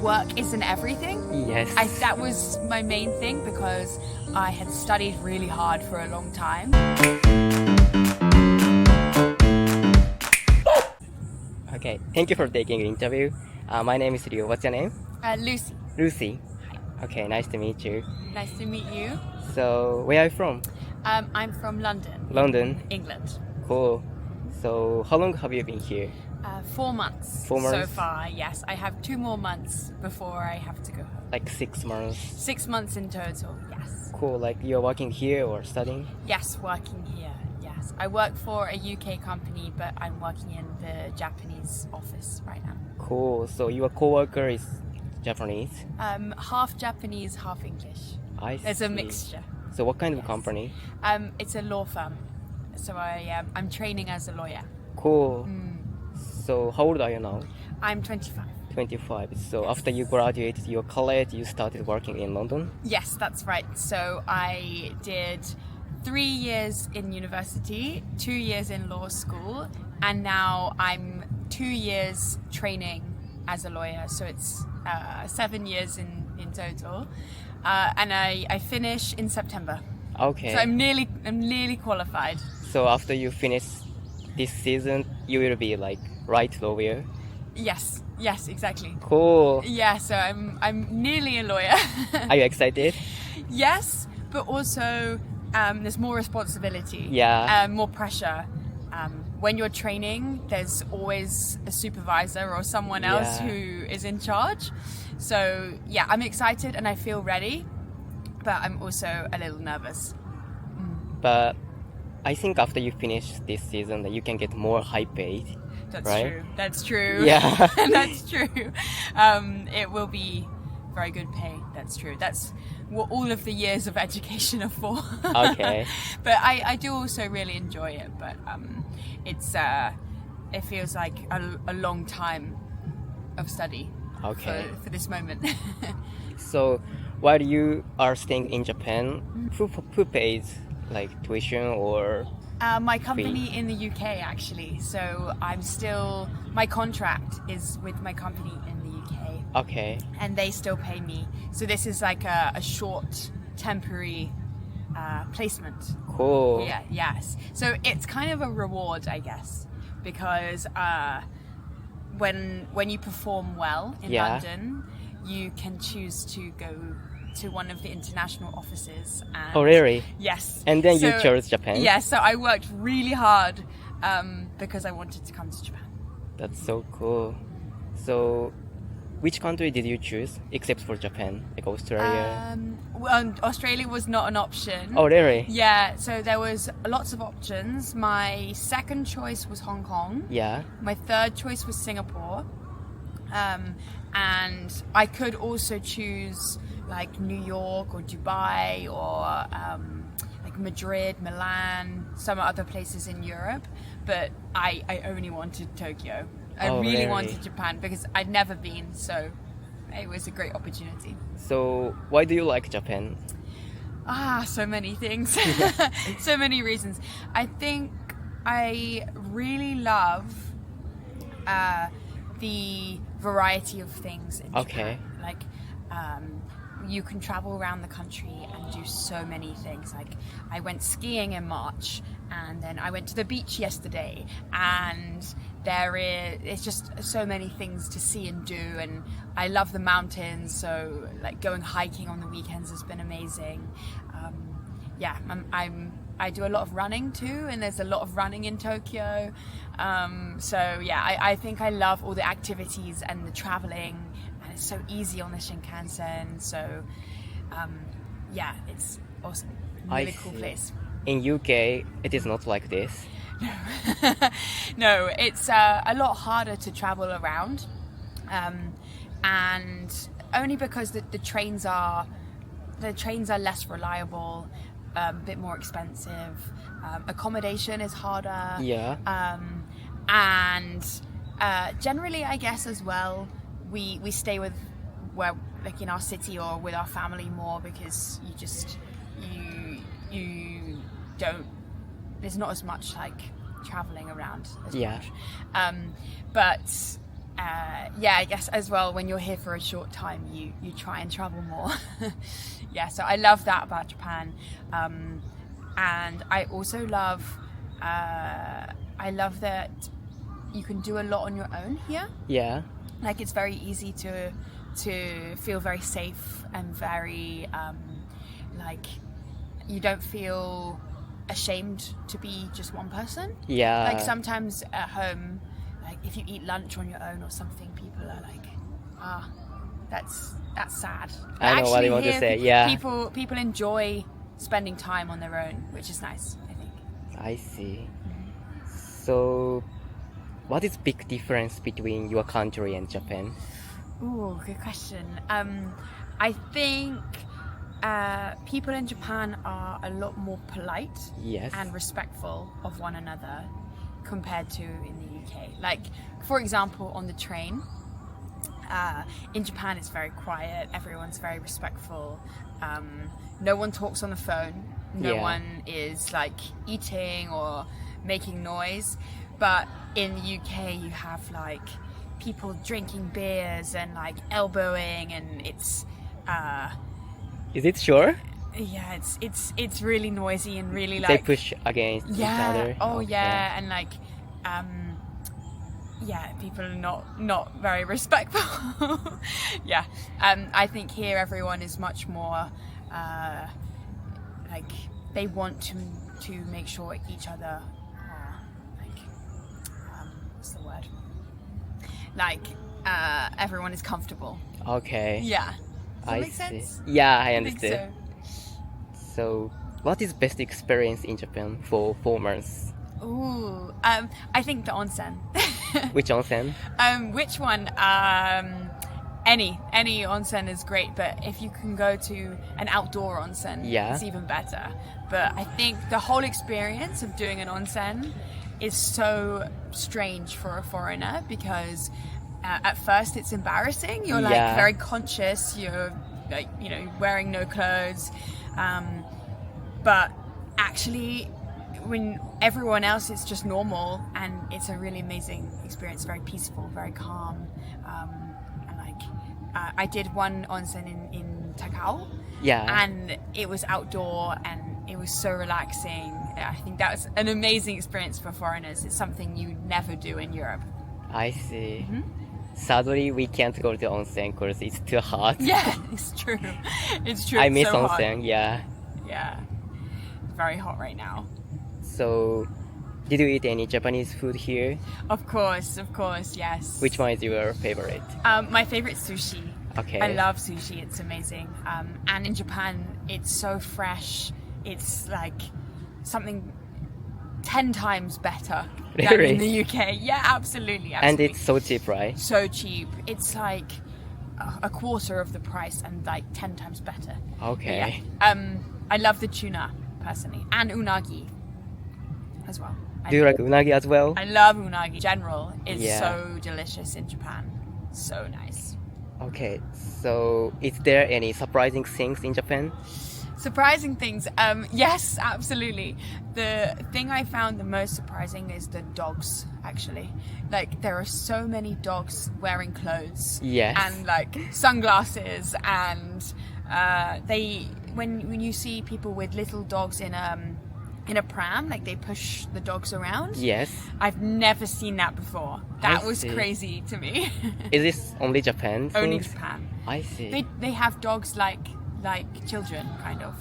work isn't everything. Yes. That was my main thing because I had studied really hard for a long time. Okay, thank you for taking the interview. My name is Ryu. What's your name? Lucy. Lucy. Okay, nice to meet you. Nice to meet you. So, where are you from? I'm from London. London. England. Cool. So, how long have you been here? 4 months. 4 months? So far, yes. I have 2 more months before I have to go home. Like 6 months. 6 months in total, yes. Cool. Like you're working here or studying? Yes, working here, yes. I work for a UK company, but I'm working in the Japanese office right now. Cool. So your coworker is Japanese? Half Japanese, half English. I see. There's a mixture. So what kind of company? It's a law firm. So I'm training as a lawyer. Cool. So how old are you now? I'm 25. 25. So after you graduated your college, you started working in London? Yes, that's right. So I did 3 years in university, 2 years in law school, and now I'm 2 years training as a lawyer. So it's 7 years in total. And I finish in September. Okay. So I'm nearly qualified. So after you finish this season, you will be like right lawyer? Yes, exactly. Cool. Yeah, so I'm nearly a lawyer. Are you excited? Yes, but also there's more responsibility. Yeah. More pressure. When you're training, there's always a supervisor or someone else Yeah. who is in charge. So yeah, I'm excited and I feel ready, but I'm also a little nervous. But I think after you finish this season, that you can get more high paid. That's Right? true. That's true. Yeah. That's true. It will be very good pay. That's true. That's what all of the years of education are for. Okay. But I do also really enjoy it. But it feels like a long time of study. Okay. For this moment. So while you are staying in Japan, who pays like tuition or? My company in the UK actually. So my contract is with my company in the UK. Okay. And they still pay me. So this is like a short, temporary placement. Cool. Yeah, yes. So it's kind of a reward, I guess, because when you perform well in London, you can choose to go to one of the international offices. And Oh, really? yes. And then you So- chose Japan? Yeah, so I worked really hard because I wanted to come to Japan. That's so cool. So which country did you choose except for Japan? Like Australia? Well, Australia was not an option. Oh, really? Yeah, so there was lots of options. My second choice was Hong Kong. Yeah. My third choice was Singapore. And I could also choose like New York or Dubai or like Madrid, Milan, some other places in Europe. But I only wanted Tokyo. I Oh, really really? wanted Japan because I'd never been, so it was a great opportunity. So why do you like Japan? So many things. So many reasons. I think I really love the variety of things in Okay. Japan. Like, you can travel around the country and do so many things. Like, I went skiing in March, and then I went to the beach yesterday, and it's just so many things to see and do, and I love the mountains, so like going hiking on the weekends has been amazing. I do a lot of running too, and there's a lot of running in Tokyo. I think I love all the activities and the traveling, and it's so easy on the Shinkansen. So it's awesome. Really cool see. place. In UK, it is not like this. No, it's a lot harder to travel around, and only because the trains are less reliable, a bit more expensive. Accommodation is harder. Yeah. And generally, I guess as well, we stay like in our city or with our family more because you don't. There's not as much like traveling around as much. But I guess as well, when you're here for a short time, you try and travel more. Yeah, so I love that about Japan. And I also love that you can do a lot on your own here. Yeah. Like, it's very easy to feel very safe and very like you don't feel ashamed to be just one person. Yeah. Like, sometimes at home, like if you eat lunch on your own or something, people are like, that's sad. But I know what you want to here, say. Yeah. People enjoy spending time on their own, which is nice, I think. I see. So, what is big difference between your country and Japan? Ooh, good question. I think people in Japan are a lot more polite Yes. and respectful of one another compared to in the UK. Like, for example, on the train, in Japan it's very quiet, everyone's very respectful, no one talks on the phone, no Yeah. one is like eating or making noise. But in the UK you have like people drinking beers and like elbowing, and it's Is it sure? yeah, it's really noisy and really They like push against each other? oh Okay. yeah, and like people are not very respectful. Yeah, I think here everyone is much more like they want to make sure each other are like what's the word, like everyone is comfortable. Okay. Yeah, does that I make see. sense? Yeah, I I think understand. so. So, what is best experience in Japan for 4 months? Ooh, I think the onsen. Which onsen? Which one? Any onsen is great, but if you can go to an outdoor onsen, Yeah. it's even better. But I think the whole experience of doing an onsen is so strange for a foreigner, because at first it's embarrassing. You're like Yeah. very conscious. You're like, you know, wearing no clothes. But actually, when everyone else is just normal, and it's a really amazing experience, very peaceful, very calm. And like, I did one onsen in Takao, Yeah. and it was outdoor and it was so relaxing. I think that was an amazing experience for foreigners. It's something you never do in Europe. I see. Sadly, we can't go to onsen because it's too hot. Yeah, it's true. It's true. I It's miss so hot. onsen, yeah. Yeah, it's very hot right now. So, did you eat any Japanese food here? Of course, yes. Which one is your favorite? My favorite sushi. Okay. I love sushi. It's amazing. And in Japan, it's so fresh. It's like something 10 times better than Really? in the UK. Yeah, absolutely. And it's so cheap, right? so cheap. It's like a quarter of the price and like 10 times better. Okay. But yeah. I love the tuna personally, and unagi as well. Do you like unagi as well? I love unagi. In general, it's Yeah. so delicious in Japan. So nice. Okay, so is there any surprising things in Japan? Surprising things. Yes, absolutely. The thing I found the most surprising is the dogs, actually. Like, there are so many dogs wearing clothes. Yes. And like sunglasses, and when you see people with little dogs in a pram, like they push the dogs around. Yes. I've never seen that before. That I was see. crazy to me. Is this only Japan? Only things? Japan. I see. They have dogs like children, kind of.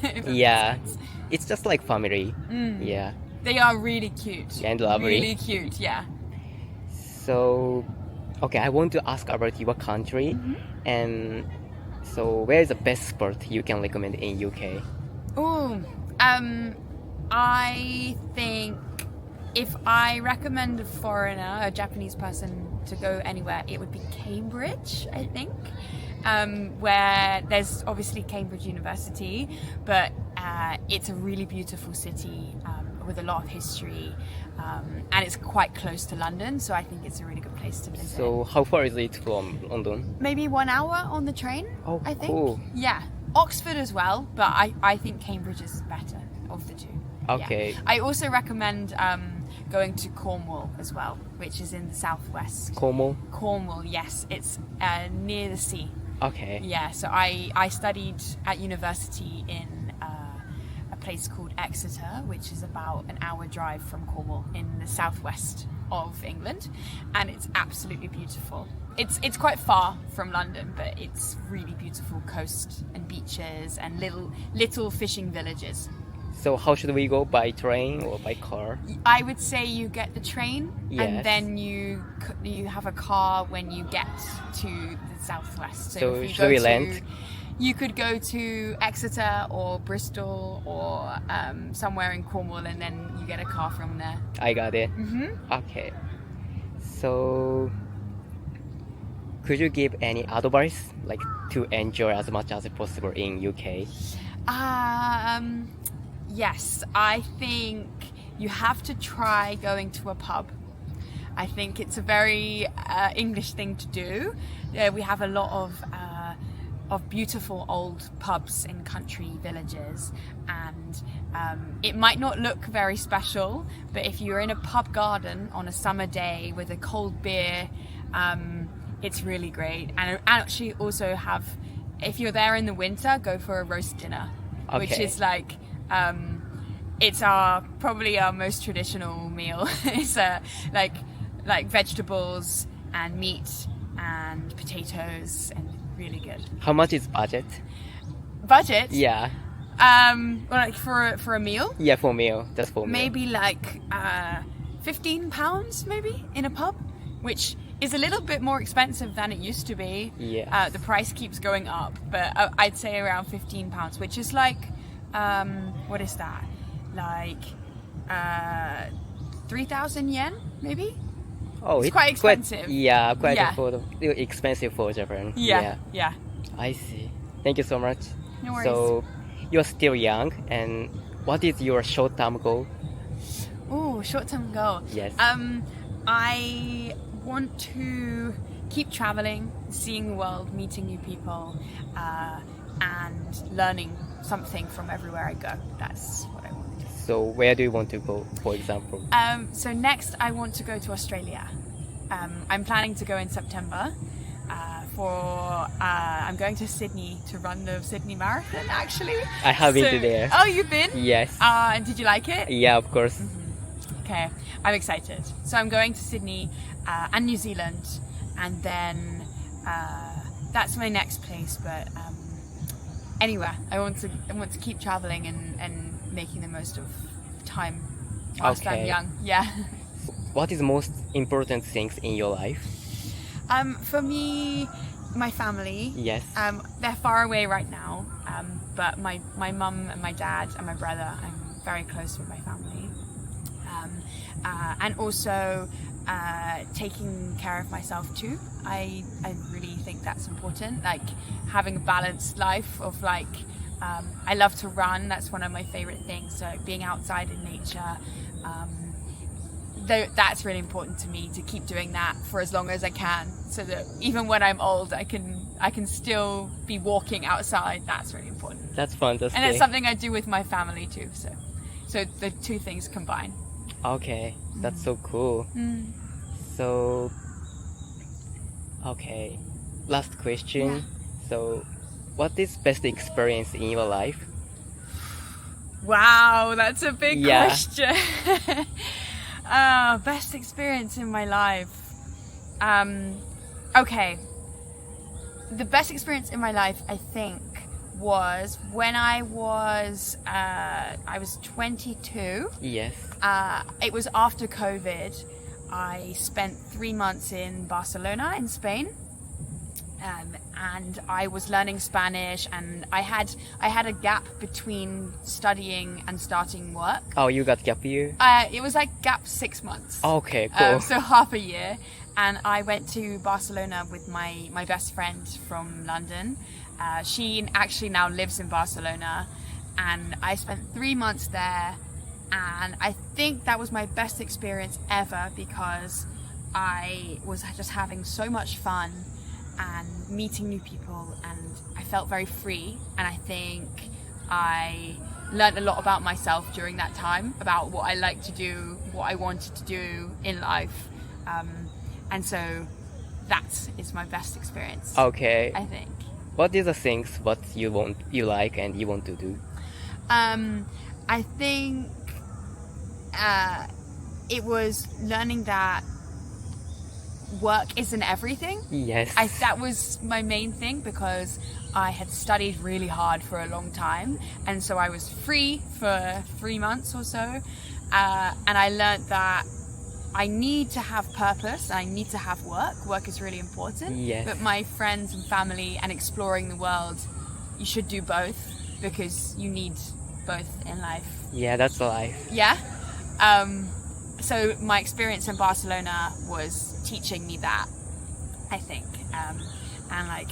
If that Yeah, makes sense. it's just like family. Yeah. They are really cute. And lovely. Really cute, yeah. So, okay, I want to ask about your country, and so where is the best sport you can recommend in UK? Ooh, I think if I recommend a foreigner, a Japanese person, to go anywhere, it would be Cambridge, I think. Where there's obviously Cambridge University, but it's a really beautiful city with a lot of history, and it's quite close to London, so I think it's a really good place to visit. So, how far is it from London? Maybe 1 hour on the train, Oh, I think. cool. Yeah, Oxford as well, but I think Cambridge is better of the two. Okay. Yeah. I also recommend going to Cornwall as well, which is in the southwest. Cornwall? Yes, it's near the sea. Okay. Yeah, so I studied at university in a place called Exeter, which is about an hour drive from Cornwall in the southwest of England, and it's absolutely beautiful. It's quite far from London, but it's really beautiful coast and beaches and little fishing villages. So how should we go? By train or by car? I would say you get the train, Yes. and then you have a car when you get to the southwest. So if you should we go rent? You could go to Exeter or Bristol or somewhere in Cornwall, and then you get a car from there. I got it. Okay. So could you give any advice like to enjoy as much as possible in UK? Yes, I think you have to try going to a pub. I think it's a very English thing to do. We have a lot of beautiful old pubs in country villages, and it might not look very special, but if you're in a pub garden on a summer day with a cold beer, it's really great. And actually also have, if you're there in the winter, go for a roast dinner, which Okay. is like it's probably our most traditional meal. It's like vegetables and meat and potatoes, and really good. How much is budget? Budget? Yeah. Well, like for a meal, Yeah, for meal. Just for meal. maybe like £15 maybe in a pub, which is a little bit more expensive than it used to be. Yes. The price keeps going up, but I'd say around £15, which is like what is that? Like 3,000 yen maybe? Oh, It's quite expensive. Yeah, quite Yeah. expensive for Japan. Yeah. I see. Thank you so much. No worries. So, you're still young, and what is your short-term goal? Oh, short-term goal. Yes. I want to keep traveling, seeing the world, meeting new people, and learning something from everywhere I go. That's what I want. So, where do you want to go, for example? So next, I want to go to Australia. I'm planning to go in September. I'm going to Sydney to run the Sydney Marathon. Actually, I have been to there. Oh, you've been? Yes. And did you like it? Yeah, of course. Okay, I'm excited. So I'm going to Sydney and New Zealand, and then that's my next place. But anywhere, I want to keep traveling and making the most of time whilst I'm Okay. young. Yeah. What is the most important things in your life? For me, my family. Yes. They're far away right now, but my mum and my dad and my brother, I'm very close with my family. And also taking care of myself too. I really think that's important. Like having a balanced life of like, I love to run. That's one of my favorite things. So being outside in nature. That's really important to me, to keep doing that for as long as I can, so that even when I'm old, I can still be walking outside. That's really important, That's fantastic. and it's something I do with my family too. So the two things combine. Okay, that's so cool. So, okay, last question. Yeah. So, what is best experience in your life? Wow, that's a big Yeah. question. Best experience in my life. Okay. The best experience in my life, I think, was when I was 22. Yes. It was after COVID. I spent 3 months in Barcelona in Spain. And I was learning Spanish, and I had a gap between studying and starting work. Oh, you got gap year? It was like gap 6 months. Okay, cool. So half a year. And I went to Barcelona with my best friend from London. She actually now lives in Barcelona, and I spent 3 months there, and I think that was my best experience ever, because I was just having so much fun and meeting new people, and I felt very free, and I think I learned a lot about myself during that time, about what I like to do, what I wanted to do in life, and so that is my best experience. Okay. I think. What is the things what you like and you want to do? I think it was learning that work isn't everything. Yes. That was my main thing, because I had studied really hard for a long time, and so I was free for 3 months or so, and I learned that I need to have purpose, I need to have work. Work is really important. Yes. But my friends and family and exploring the world, you should do both, because you need both in life. Yeah, that's life. Yeah. So my experience in Barcelona was teaching me that, I think, and like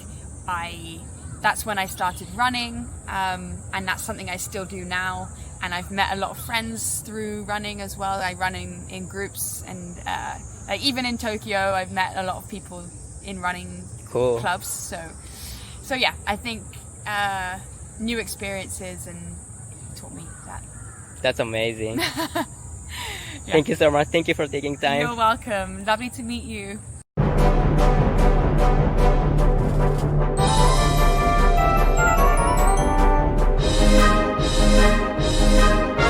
that's when I started running, and that's something I still do now. And I've met a lot of friends through running as well. I run in groups, and like even in Tokyo, I've met a lot of people in running clubs. So yeah, I think new experiences and taught me that. That's amazing. Yeah. Thank you so much. Thank you for taking time. You're welcome. Lovely to meet you.